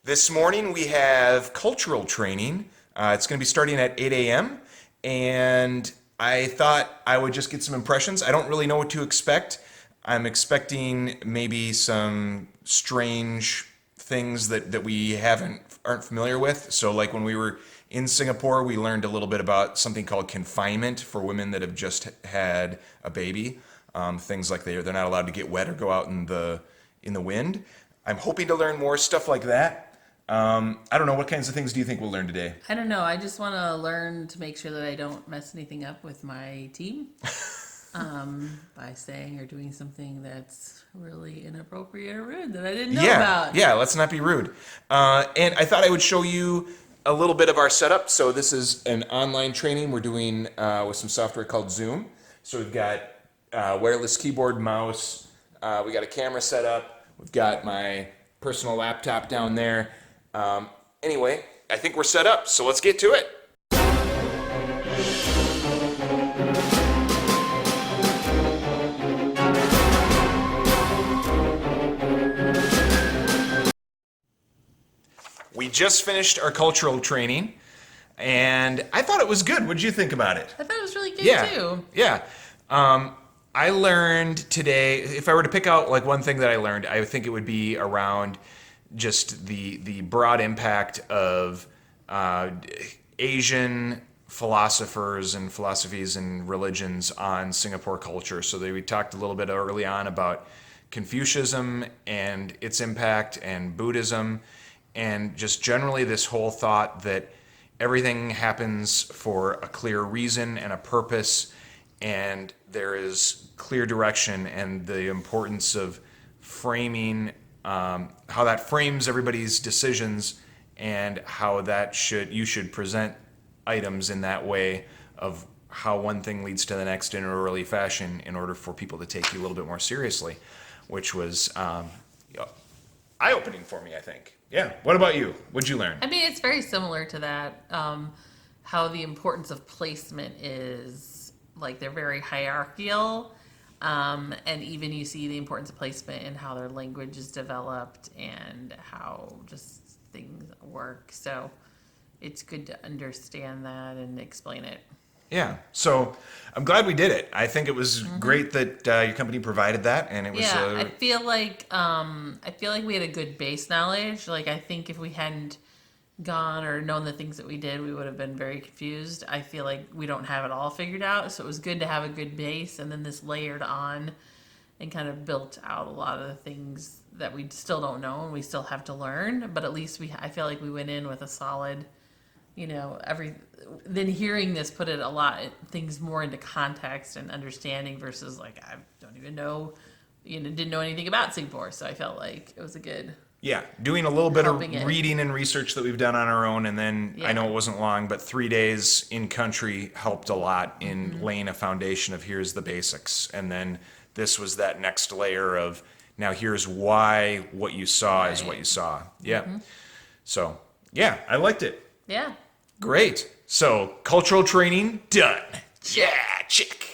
This morning we have cultural training. It's going to be starting at 8 a.m. And I thought I would just get some impressions. I don't really know what to expect. I'm expecting maybe some strange things that we aren't familiar with. So like when we were in Singapore, we learned a little bit about something called confinement for women that have just had a baby. Things like they're not allowed to get wet or go out in the wind. I'm hoping to learn more stuff like that. I don't know. What kinds of things do you think we'll learn today? I don't know. I just want to learn to make sure that I don't mess anything up with my team by saying or doing something that's really inappropriate or rude that I didn't know about. Yeah, let's not be rude. And I thought I would show you a little bit of our setup. So this is an online training we're doing with some software called Zoom. So we've got wireless keyboard, mouse. We got a camera set up. We've got my personal laptop down there. Anyway, I think we're set up, so let's get to it. We just finished our cultural training, and I thought it was good. What did you think about it? I thought it was really good too. Yeah. I learned today, if I were to pick out like one thing that I learned, I think it would be around just the broad impact of Asian philosophers and philosophies and religions on Singapore culture. So we talked a little bit early on about Confucianism and its impact, and Buddhism, and just generally this whole thought that everything happens for a clear reason and a purpose, and there is clear direction, and the importance of framing how that frames everybody's decisions, and how you should present items in that way of how one thing leads to the next in an orderly fashion in order for people to take you a little bit more seriously, which was eye-opening for me, I think. Yeah. What about you? What'd you learn? I mean, it's very similar to that. How the importance of placement is like they're very hierarchical. And even you see the importance of placement and how their language is developed and how just things work. So it's good to understand that and explain it. Yeah. So I'm glad we did it. I think it was great that your company provided that, and it was. Yeah, I feel like we had a good base knowledge. Like I think if we hadn't gone or known the things that we did, we would have been very confused. I feel like we don't have it all figured out, so it was good to have a good base, and then this layered on and kind of built out a lot of the things that we still don't know and we still have to learn. But at least I feel like we went in with a solid, then hearing this put it things more into context and understanding versus like I don't even know, didn't know anything about Singapore, so I felt like it was a good. Yeah, doing a little bit of Helping it. reading and research that we've done on our own, and then I Yeah. know it wasn't long, but 3 days in country helped a lot in laying a foundation of here's the basics, and then this was that next layer of now here's why what you saw is what you saw. Yeah. So, yeah, I liked it. Yeah. Great. So, cultural training done. Yeah, check.